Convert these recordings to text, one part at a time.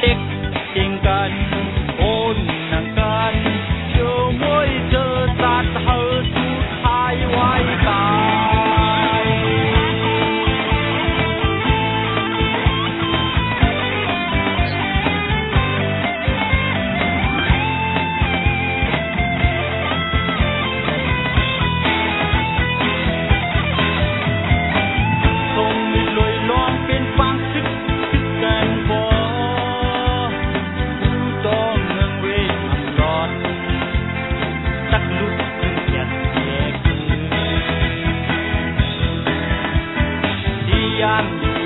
เด็กเก่งกันโอนนังกันเจอมวยเจอสัตว์เฮาสุดท้ายไว้ตาย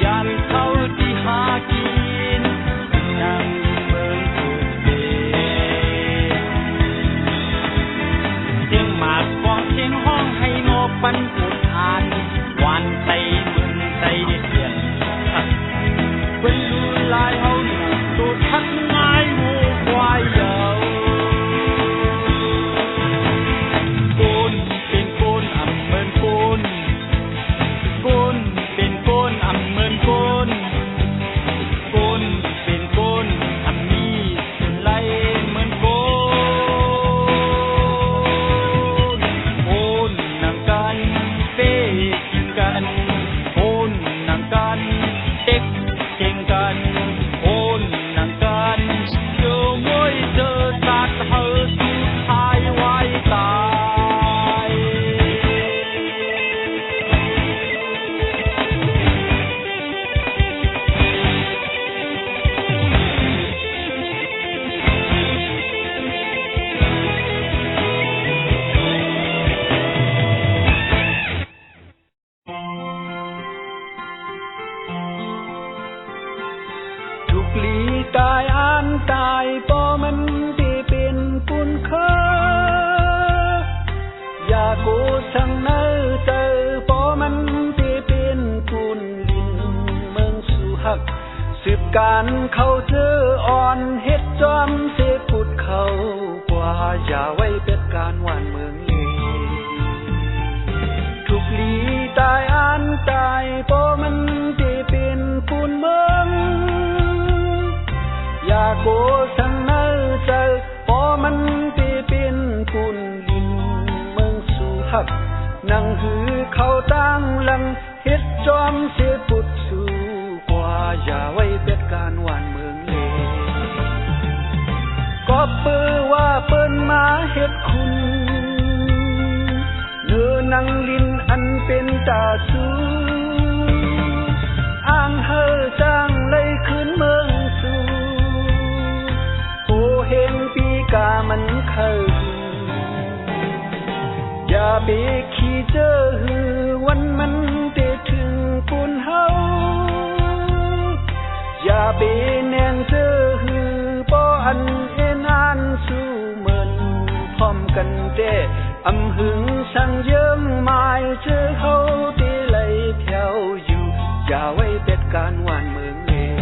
ยันเขาที่หากินนั่งเมืองสุดเดเสียงหมากกองเสียงห้องให้โนปันอุทานวันไตมึงไตเดียนเป็นลูลายเฮาหนุ่มตัวทักง่ายวัวควายเยาโกนเป็นโกนอ่ำเหมือนโกนโกนเป็นโกนอ่ำเหมือนโกนโกนเป็นโกนอ่ำมีสุนไลเหมือนโกนโอนนังกันเต้กินกันโอนนังกันเด็กเก่งกันโอนนังกันเจอมวยเจอสัตว์เฮาสุดท้ายไว้ตายทุกลีตายอันตายปอมันที่เป็นปุนเคออย่าโกสังเนอเจอปอมันที่เป็นปุนลินเมืองสุหักสืบการเขาเจออ่อนเฮ็ดจอมเสพุดเขากว่าอย่าไว้เป็ดการหวานเมืองเลยทุกลีตายอันตายปอมันที่เป็นปุนเมืองอย่าโกสังเนอเจอปอมันที่เป็นปุนลินเมืองสุหักนั่งหือเขาตั้งหลังเฮ็ดจอมเสพุดสู่กว่าอย่าไว้เป็ดการหวานเมืองเลยก็เปื้อว่าเปิ้นมาเฮ็ดคุณเนื้อนังลินอันเป็นตาสูอ้างเฮอจ้างเลยขึ้นเมืองสู่โอเฮงปีกามันเคยอย่าไปขี้เจอหือวันมันเตถึงปุนเฮาอย่าไปแนงเจอหือปออันเอ็นอันสู้เหมือนพร้อมกันเตอำหึงสั่งเยิ้มหมายเจอเฮาเตไหลแถวอยู่อย่าไว้เป็ดการหวานเมืองเลย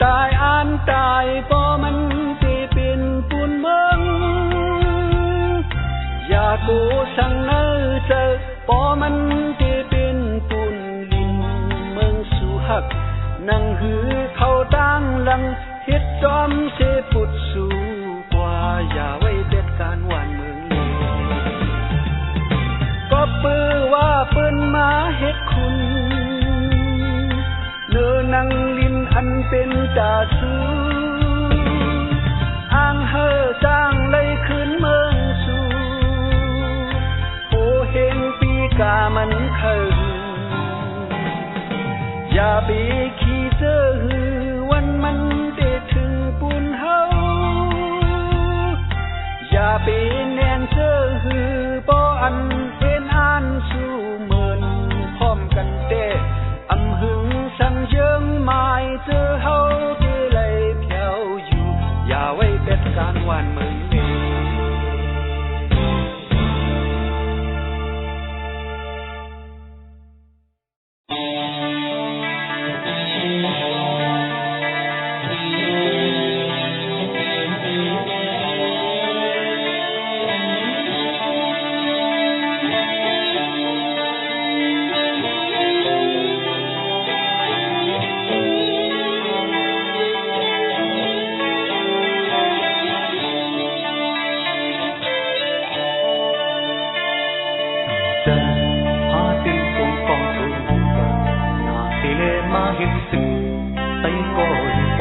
ตายอันตายปอมันที่เป็นปุนเมืองอย่าโกสังเนอเจอปอมันที่เป็นปุนลินเมืองสุหักนั่งหือเขาตั้งหลังเฮ็ดจอมเสพุดสู่กว่าอย่าไว้เป็ดการหวานเมืองเลยก็เปื้อว่าเปิ้นมาเฮ็ดคุณเนื้อนังลินอันเป็นตาสูอ้างเฮอจ้างเลยขึ้นเมืองสู่โอเฮงปีกามันเคยอย่าไปขี้เจอหือวันมันเตถึงปุนเฮาอย่าไปแนงเจอหือปออันเอ็นอันสู่เหมือนพร้อมกันเตอำหึงสั่งเยิ้มหมายเจอเฮาที่ไหลแถวอยู่อย่าไว้เป็ดการหวานเมืองเลย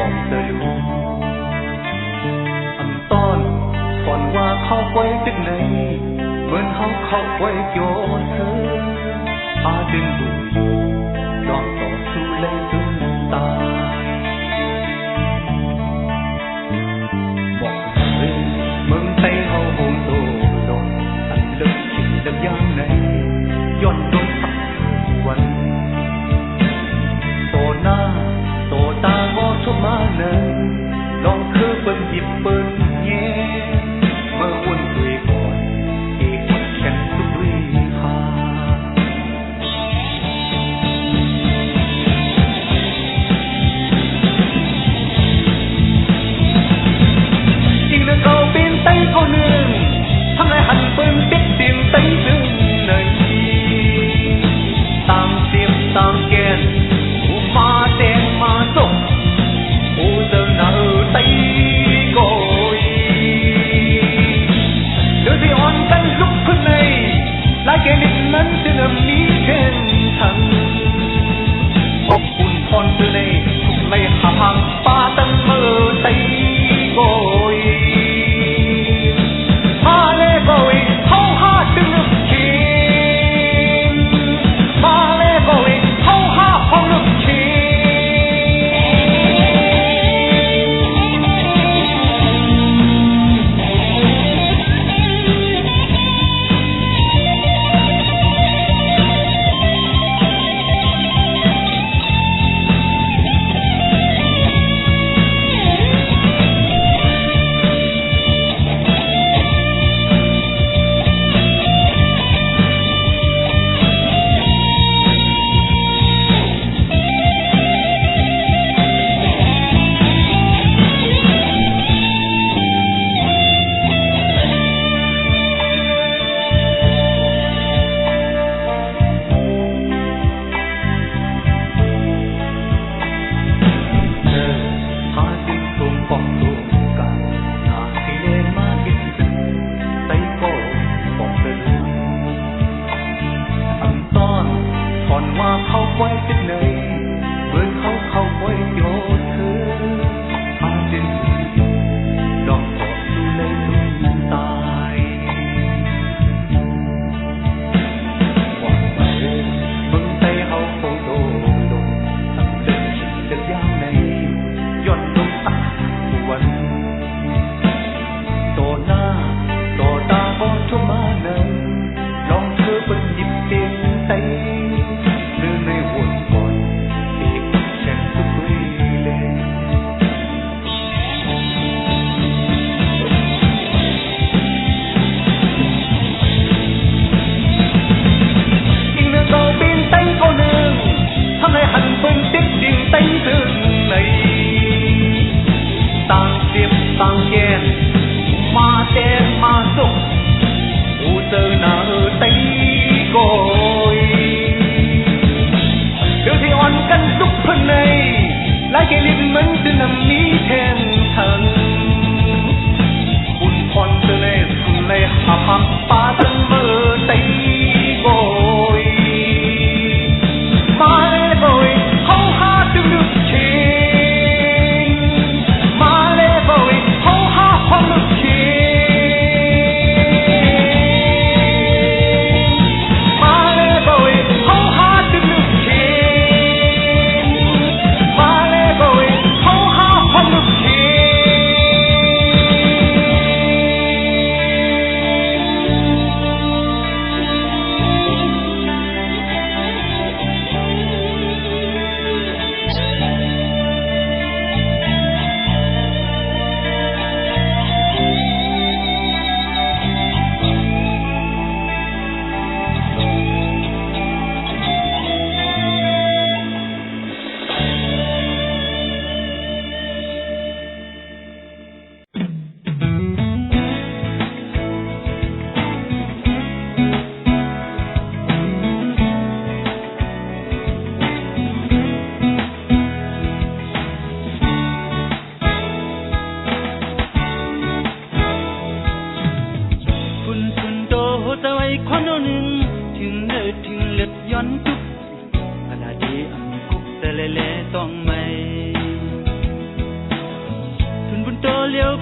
องเตลูอันตอนถอนว่าเข้าไว้จากไหนเหมือนเข้าไว้โยนเธออาดึงดูอยู่ยอมต่อสู้เลยจนตายบอกเลยเมืองไทยเฮาโหงโตลงอันเลิกคิดเลิกอย่างไหนย้อนโดนสักวันโตหน้าโตตาบ่ชมมาเนินลองคือเปิ้นหยิบเปิ้นแย่เมื่อวุ่นด้วยก่อนอีกคนแข็งสุดด้วยหาจริงนะเขาเป็นไต้เขาหนึ่งทั้งไอ้หันเปิ้นติดดินไต้ซึ่งไหนต่างเสียบต่างแกนมาแดงมาส่งโอ้เดินหน้าไต้ก้อยเดี๋ยวที่อ่อนกันลุกขึ้นในลายแกนิดนั้นจะนำนี้เช่นทันอบอุ่นพรเธอในทุกไม่ห่างป้าตั้งมือไต้ก้อยมาเลยก้อยเขาหาดึงเขียนมาเลยก้อยเขาหาพองลึกเขียน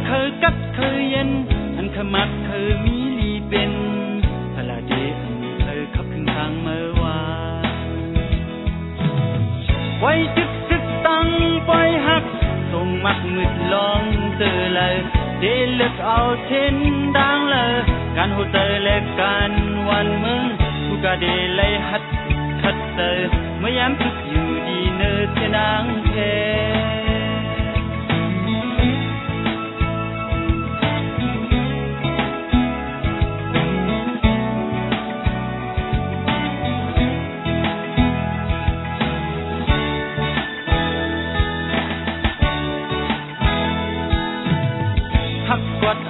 เคยกัดเคยเย็นอันขมักเคยมีลีเป็นพลาเดอันเคยขับถึงทางเมื่อวานไว้จึกตั้งปล่อยหักส่งมักมืดลองเจอเลยเดลึกเอาเช่นดังเลยการหูเตอเล็กกันวันมึงทุกกะเดเลยหัดขัดเตอเมื่อยามทุกอยู่ดีเนื้อเสนางเพ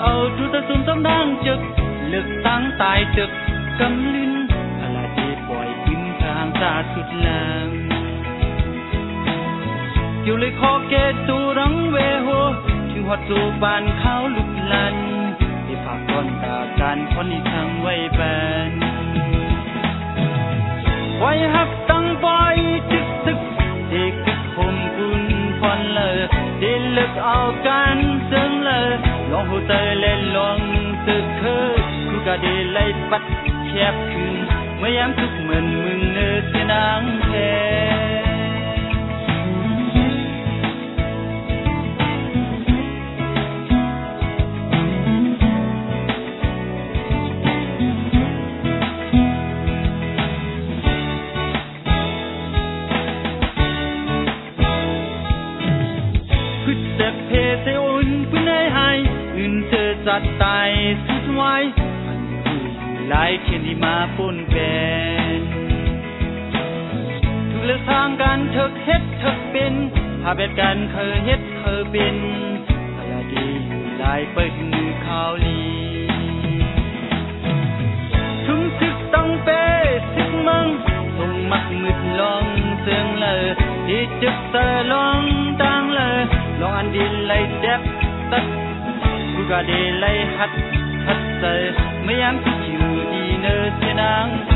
เอาดูตะซุ่มต้มดังจึกเลือกตั้งตายตึกกำลิ้นอะไรที่ปล่อยขึ้นทางตาสุดแรงอยู่เลยขอเกตูรังเวโฮถึงหัดสู่บ้านเขาลุกลันที่ฝากก้อนตาการคนที่ทางไว้แบนไว้หักตั้งปล่อยจึกตึกเด็กกึกคมคุณพรเลยที่เลือกเอากันซึ่งเลยลองหูเตยเล่นลองตึกเคยกูกะดีไล่ปัดแคบขึ้นเมื่อยามทุกเหมือนมึงเนื้อเสียนางแท้พึ่งแต่เพเตอุ่นพึ่งได้หายอื่นเธอจัดตายสุดไว้มันคือหลายเขียนที่มาปนแปนทุกเลือกทางการเถิกเฮ็ดเถิกเป็นหาแบบกันเคยเฮ็ดเคยเป็นพยาดีอยู่หลายเปิดมือข่าวลีถึงซึกต้องเป้ซึกมึงส่งมักมืดลองเสียงเลยที่จึกเตอลองดังเลยลองอันดินไล่เจ็บตัดกูก็ได้ไล่หัดเตอไม่ยามที่อยู่ดีเนื้อเสียนางเพ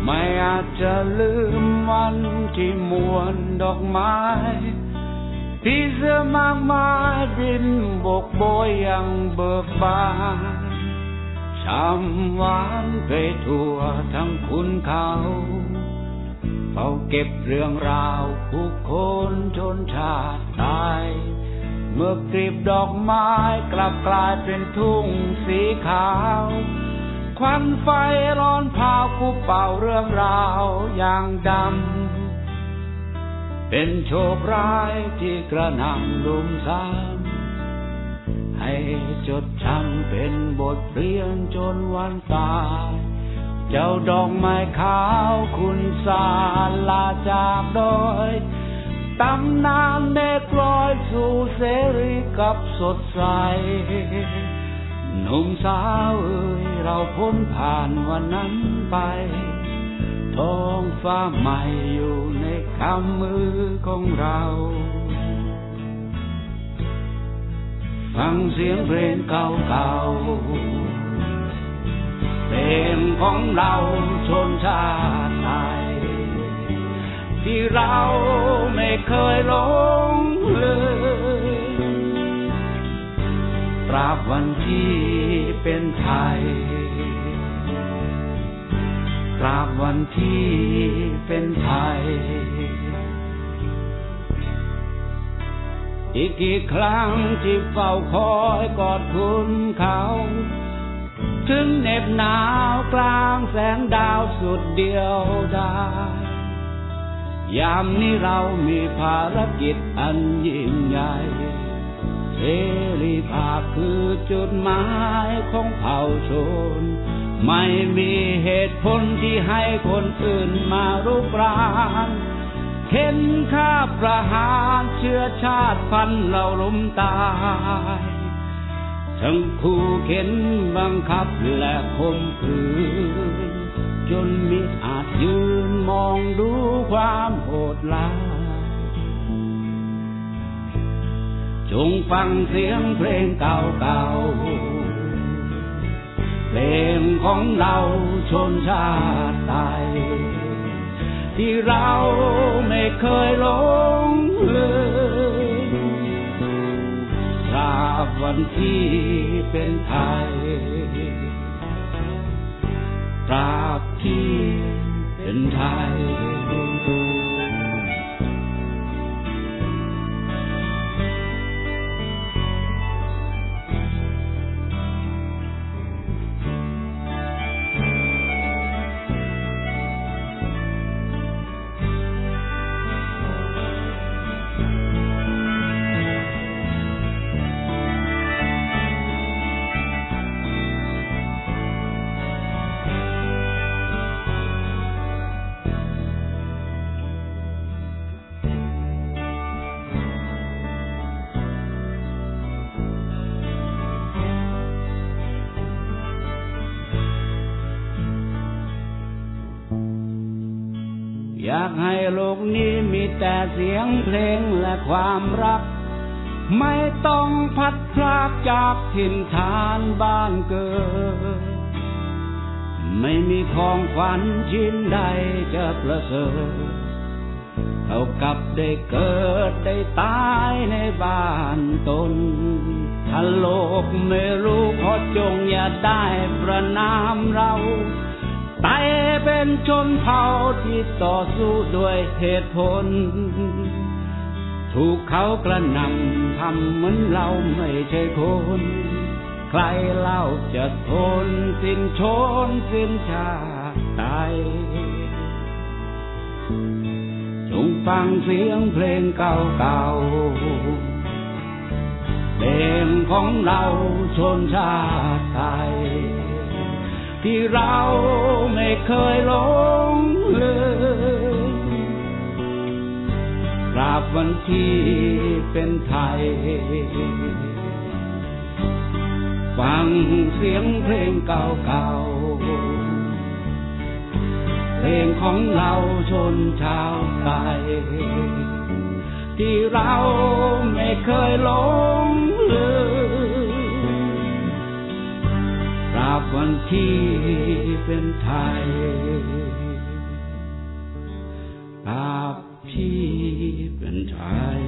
ไม่อาจจะลืมวันที่มวนดอกไม้พี่เสื้อมากมายบินบกโบยยังเบิกบานช้ำหวานไปทั่วทั้งคุณเขาเฝ้าเก็บเรื่องราวผู้คนชนชาติตายเมื่อกลีบดอกไม้กลับกลายเป็นทุ่งสีขาวควันไฟร้อนเผากูเป่าเรื่องราวอย่างดำเป็นโชคร้ายที่กระหน่ำรุมซ้ำให้จดจำเป็นบทเรียนจนวันตายเจ้าดอกไม้ขาวคุณสาลาจากดอยตำนานเด็กลอยสู่เสรีกับสดใสหนุ่มสาวเอ่ยเราพ้นผ่านวันนั้นไปท้องฟ้าใหม่อยู่ในกำมือของเราฟังเสียงเพลงเก่าๆเพลงของเราชนชาติไทยที่เราไม่เคยหลงเลยตราบวันที่เป็นไทยตราบวันที่เป็นไทยอีกกี่ครั้งที่เฝ้าคอยกอดคุณเขาถึงเหน็บหนาวกลางแสงดาวสุดเดียวดายยามนี้เรามีภารกิจอันยิ่งใหญ่เสรีภาพคือจุดหมายของเผ่าชนไม่มีเหตุผลที่ให้คนอื่นมารุกรานเข็นฆ่าประหารเชื้อชาติพันธุ์เราล้มตายทั้งคู่เข็นบังคับและข่มขืนจนมิอาจยืนมองดูความโหดร้ายจงฟังเสียงเพลงเก่าๆเพลงของเราชนชาติไทยที่เราไม่เคยหลงเลยตราบวันที่เป็นไทยตราบที่เป็นไทยอยากให้โลกนี้มีแต่เสียงเพลงและความรักไม่ต้องพัดพรากจากถิ่นฐานบ้านเกิดไม่มีของขวัญชิ้นใดจะประเสริฐเท่ากับได้เกิดได้ตายในบ้านตนถ้าโลกไม่รู้ขอจงอย่าได้ประนามเราตายเป็นชนเผ่าที่ต่อสู้ด้วยเหตุผลถูกเขากระหน่ำทำเหมือนเราไม่ใช่คนใครเล่าจะทนสิ้นชนสิ้นชาติตายจงฟังเสียงเพลงเก่าๆเพลงของเราชนชาติไทยที่เราไม่เคยหลงเลยตราบวันที่เป็นไทยฟังเสียงเพลงเก่าๆเพลงของเราชนชาวไทยที่เราไม่เคยหลงเลยตราบวันที่เป็นไทย อาพี่เป็นไทย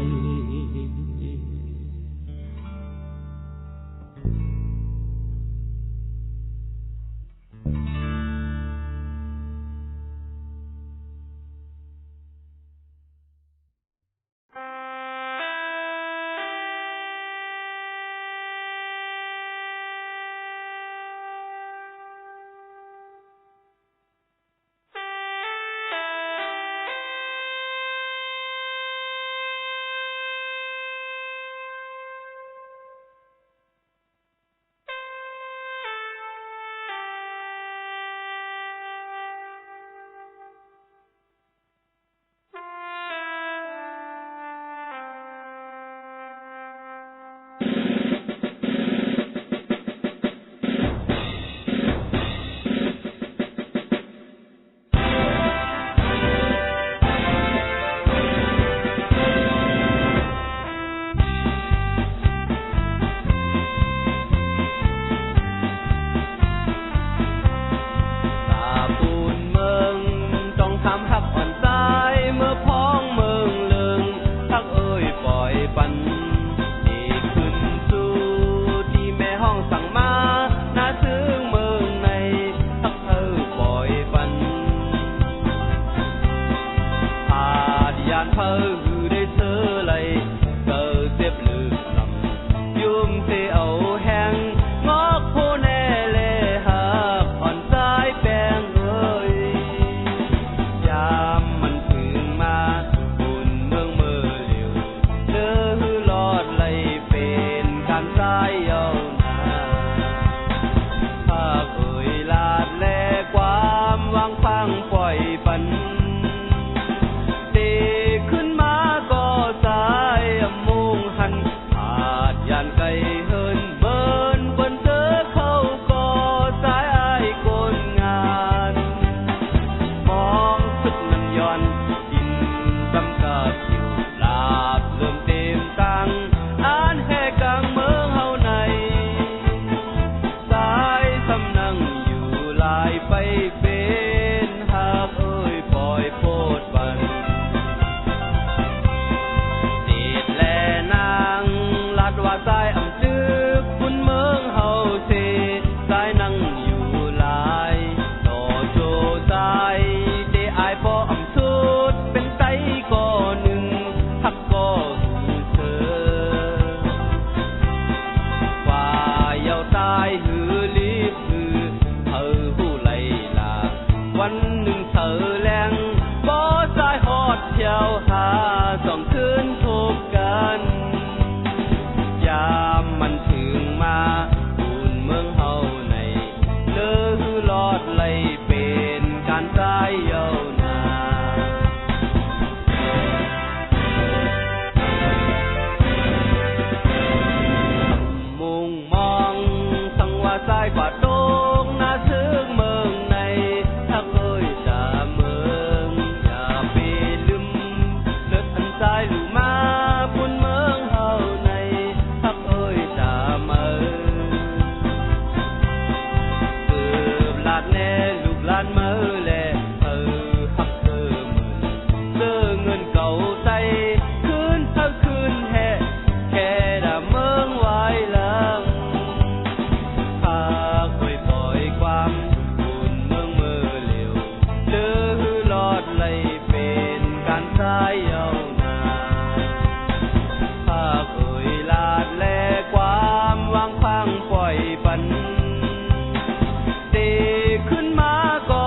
ขึ้นมาก็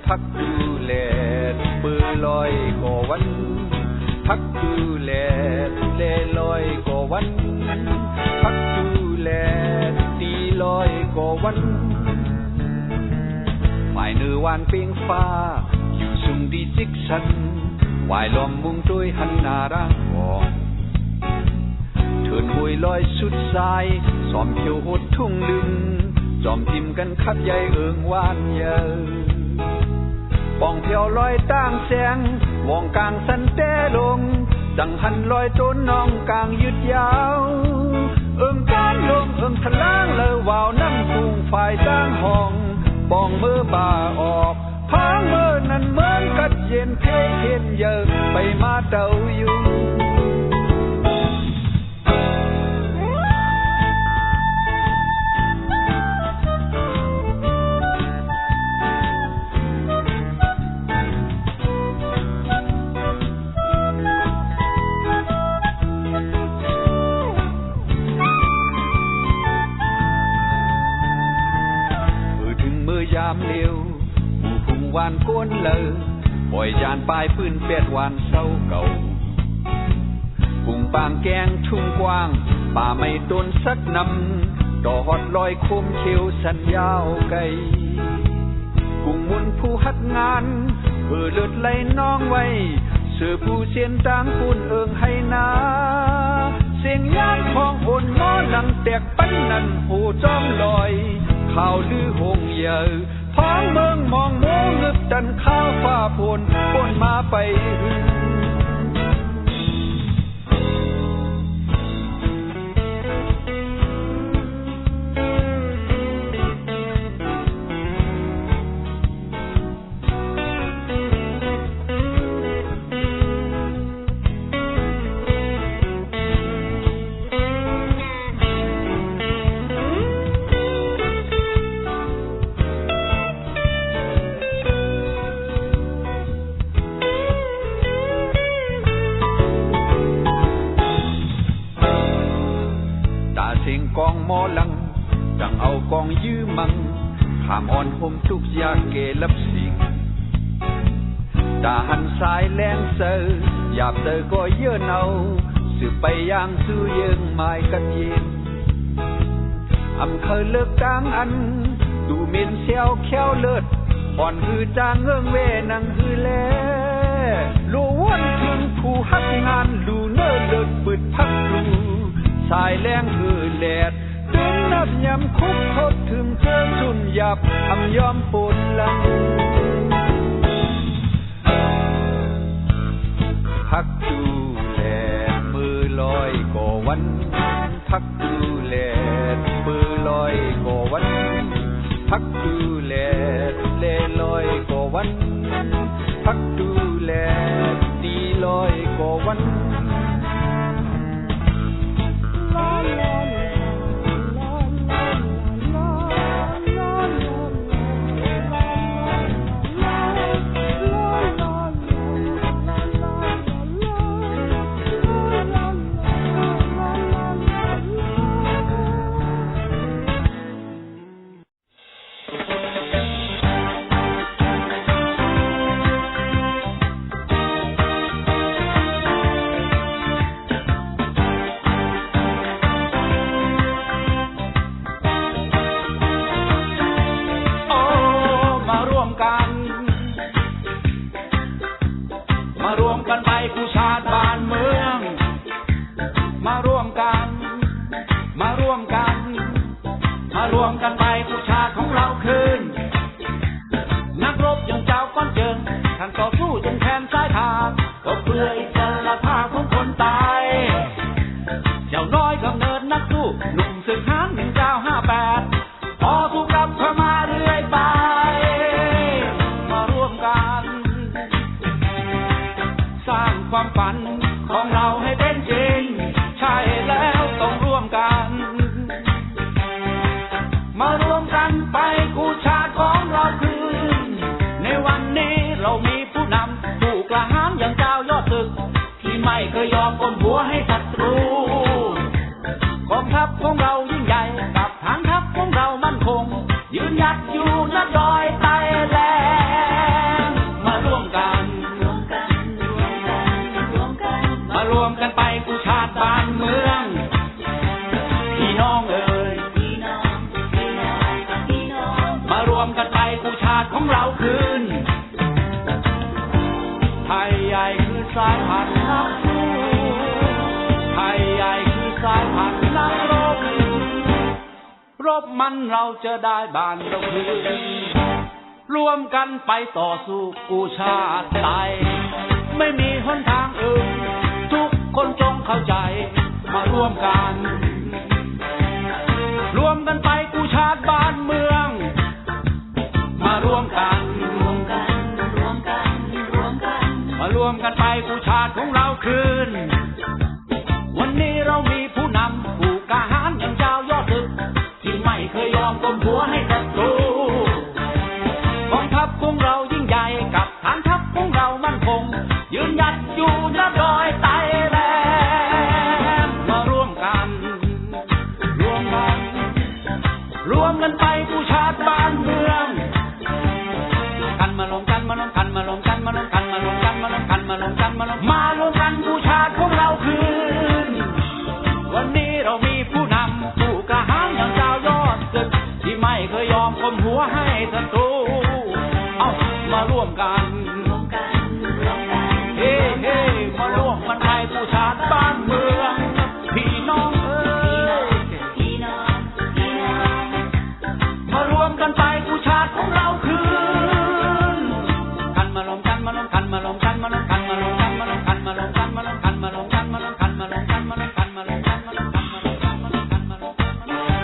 พักดูแลปือลอยก่อวันพักดูแลเล่ลอยก่อวันพักดูแลตีลอยก่อวันฝ่ายเนื้อวานเปียงฟ้าอยู่สูงดีจิกสันวายลมมุงด้วยหันนารักวองเถินหุยลอยสุดสายสอมเขียวหดทุ่งลึงจอมทิมกันคัดใหญ่เอิงวานเยอป่องเพียวลอยต่างแสงวองกลางสันเตลงจังหันลอยต้นน้องกลางยืดยาวเอิงการลงเอิงทะล้างเลอวาวนั่งพุงฝ่ายต่างห้องป่องมือบ่าออกพางมือนั้นเหมือนกัดเย็นเพเห็นเยอะไปมาเต่าอยู่ยามเลี้ยวหมู่พุ่งวานก้นเลอปล่อยยานปลายปืนเปียดวานเศร้าเก่าพุ่งปางแกงทุ่งกว้างป่าไม่ต้นสักนำดอดลอยคมเขียวสันยาวไกลกุ้งมุนผู้หัดงานเลือดไหลน้องไว้เสือผู้เสียนต่างปุ่นเอิงให้นาเสียงยานของอ่นม้อนังแตกปั้นนั่นผู้จ้อมลอยข่าวลือหงเยอท้องเมืองมองโมงึกดันข้าวฟ้าฝนฝนมาไปกองหมอลังจังเอากองยื้อมังขามอ่อนห่มทุกยาเกลับสิงตาหันสายแรงเซอหยาบเตอก็เยื่อเนาสืบไปย่างสู้เยิงไม้กัดเย็นอำเคยเลิกกลางอันดูเมนเซียวแค้วเลิศอ่อนคือจางเงื่องเวนังคือแลลูวนถึงผู้ฮักงานลูเนื้อเลิศปืดพักลูสายแรงคือแดดดึงนับยำคุกคดถึงเจอสุนหยับอำยอมปนลังพักดูแลมือลอยก่อวันพักดูแลมือลอยก่อวันพักดูแลเล่ลอยก่อวันพักดูแลตีลอยก่อวันผู้ชาติบ้านเมืองมาร่วมกันไปผู้ชาติของเราคืนนักรบอย่างเจ้าก้อนเจิงท่านต่อสู้จนแขนซ้ายขาดก็เพื่ออิสรภาพของคนตายเจ้าน้อยกำเนิดนักสู้หนุ่มศึกหาง1958พอสู้กับพม่าเรื่อยไปมาร่วมกันสร้างความฝันของเราให้เป็นจริงใช่แล้วต้องร่วมกันมารวมกันไปกู้ชาติของเราคืนในวันนี้เรามีผู้นำผู้กล้าหาญอย่างเจ้ายอดศึกที่ไม่เคยยอมก้มหัวให้ศัตรูกองทัพของเรายิ่งใหญ่กับฐานทัพของเรามั่นคงยืนหยัดอยู่ณดอยไตแล ติของเราคืนไทยใหญ่คือสายพันธุ์นักสู้ไทยใหญ่คือสายพันธุ์นักรบมันเราจะได้บ้านเราคืนรวมกันไปต่อสู้กู้ชาติไทยไม่มีหนทางอื่นทุกคนจงเข้าใจมาร่วมกันรวมกันไปกู้ชาติบ้านเมืองมารวมกันมารวมกันไปกู้ชาติของเราคืนวันนี้เรามีผู้นำผู้กล้าหาญอย่างเจ้ายอดศึกที่ไม่เคยยอมก้มหัวให้ศัตรูกองทัพของเรายิ่งใหญ่กับฐานทัพของเรามั่นคงยืนหยัดอยู่ณดอยไต่แหลมมาร่วมกันไปกู้ชาติบ้านเมืองกันมารวมกันมารวมกันมารวมกันมารวมกันมารวมกันมารวมกันมารวมกันมารวมกันกู้ชาติของเราคืนวันนี้เรามีผู้นำผู้กล้าหาญอย่างเจ้ายอดศึกที่ไม่เคยยอมก้มหัวให้ศัตรูเอามาร่วมกันเฮ้เฮ้มาร่วมกันไปกู้ชาติบ้านเมืองพี่น้องมารวมกันไปกู้ชาติของเราคืนกันมารวมกันมารวมกันมารวมกันมารวมกันมารวมกันมารวมกันมารวมกันมารวมกันมารวมกันมารวมกันมารวมกันมารวมกันมารวมกันมารวมกันมารวมกันมารวมกันมารวมกันมารวมกันเ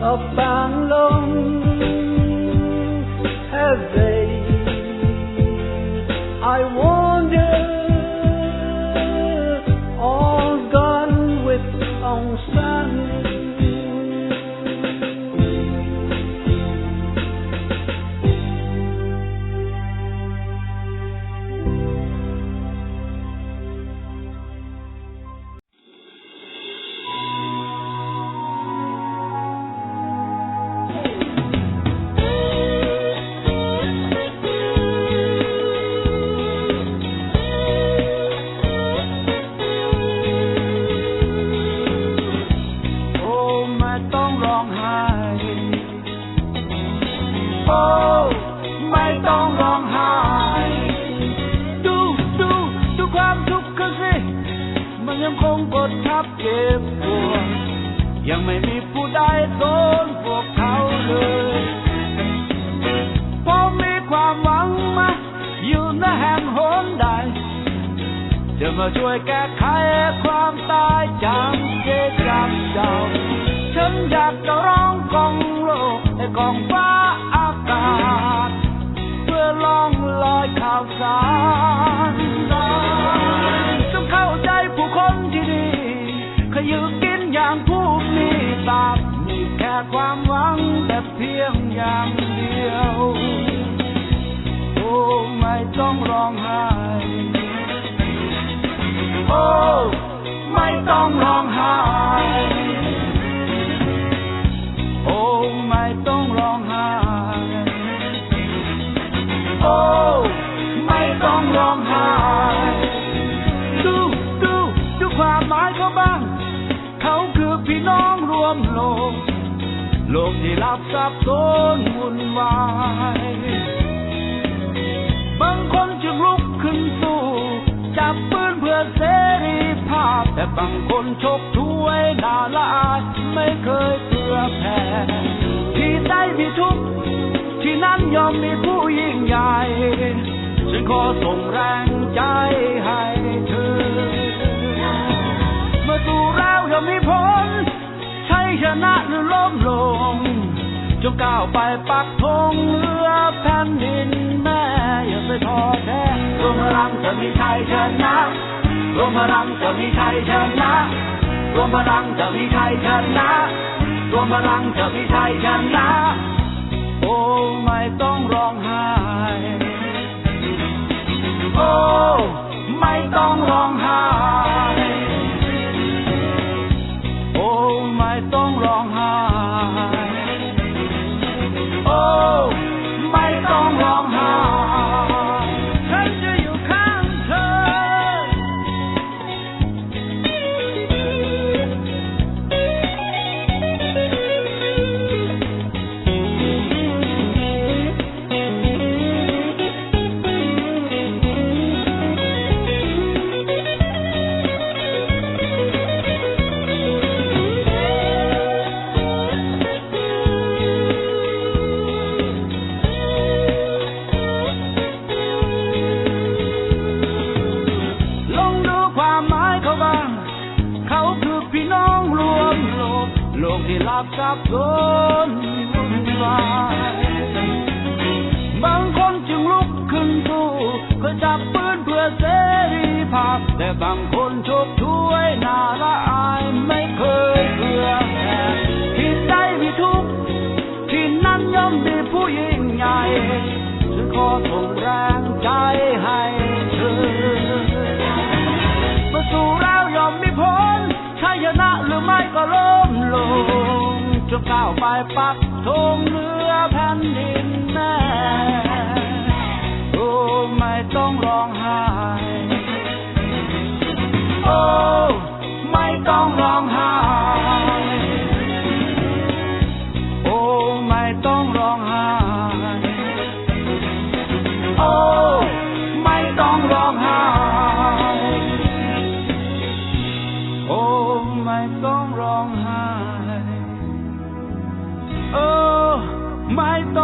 abandoned have they? I wonder, all gone with Aung San.ยังไม่มีผู้ใดโดนพวกเขาเลยพอมีความหวังมาอยู่ในแห่งหนใดจะมาช่วยแก้ไขความตายจำเจจำเจ้าฉันอยากจะร้องกองโลกให้กองฟ้าอากาศเพื่อล่องลอยข่าวสารจงเข้าใจผู้คนที่นี่ขยือกินอย่างผู้มีบาปมีแค่ความหวังแต่เพียงอย่างเดียวโอ้ไม่ต้องร้องไห้โอ้ไม่ต้องร้องไห้โอ้ไม่ต้องร้องไห้โอ้ไม่ต้องร้องไห้ดูความหมายเขาบ้างเขาคือพี่น้องรวมโลกที่รับสับสนวุ่นวายบางคนจึงลุกขึ้นสู้จับปืนเพื่อเสรีภาพแต่บางคนชกถ้วยหน้าละอายไม่เคยเพื่อแพ้ที่ใดมีทุกข์ที่นั้นยอมมีผู้ยิ่งใหญ่ฉันขอส่งแรงใจให้เธอเมื่อสู้แล้วย่อมมีผลชัยชนะหรือล้มลงจงก้าวไปปักธงเหนือแผ่นดินแม่อย่าไปท้อแท้รวมพลังจะมีชัยชนะรวมพลังจะมีชัยชนะรวมพลังจะมีชัยชนะรวมพลังจะมีชัยชนะโอ้ไม่ต้องร้องไห้โอ้ไม่ต้องร้องไห้โอ้ไม่ต้องร้องไห้โอ้ไม่ต้องร้องไห้ฉันจะอยู่ข้างเธอที่รับสับสนวุ่นวายบางคนจึงลุกขึ้นสู้เพื่อจับปืนเพื่อเสรีภาพแต่บางคนชกถ้วยหน้าละอายไม่เคยเพื่อแพ้ที่ใดมีทุกข์ที่นั้นย่อมมีผู้ยิ่งใหญ่ฉันขอส่งแรงใจให้เธอเมื่อสู้แล้วย่อมมีผลชัยชนะหรือไม่ก็ล้มลงจงก้าวไปปักธงเหนือแผ่นดินแม่โอ้ไม่ต้องร้องไห้โอ้ไม่ต้องร้องไห้โอ้ไม่ต้องร้องไห้โอ้ไม่ต้องร้องไห้โอ้ไม่ต้องร้องไห้โอ้ไม่ต้อง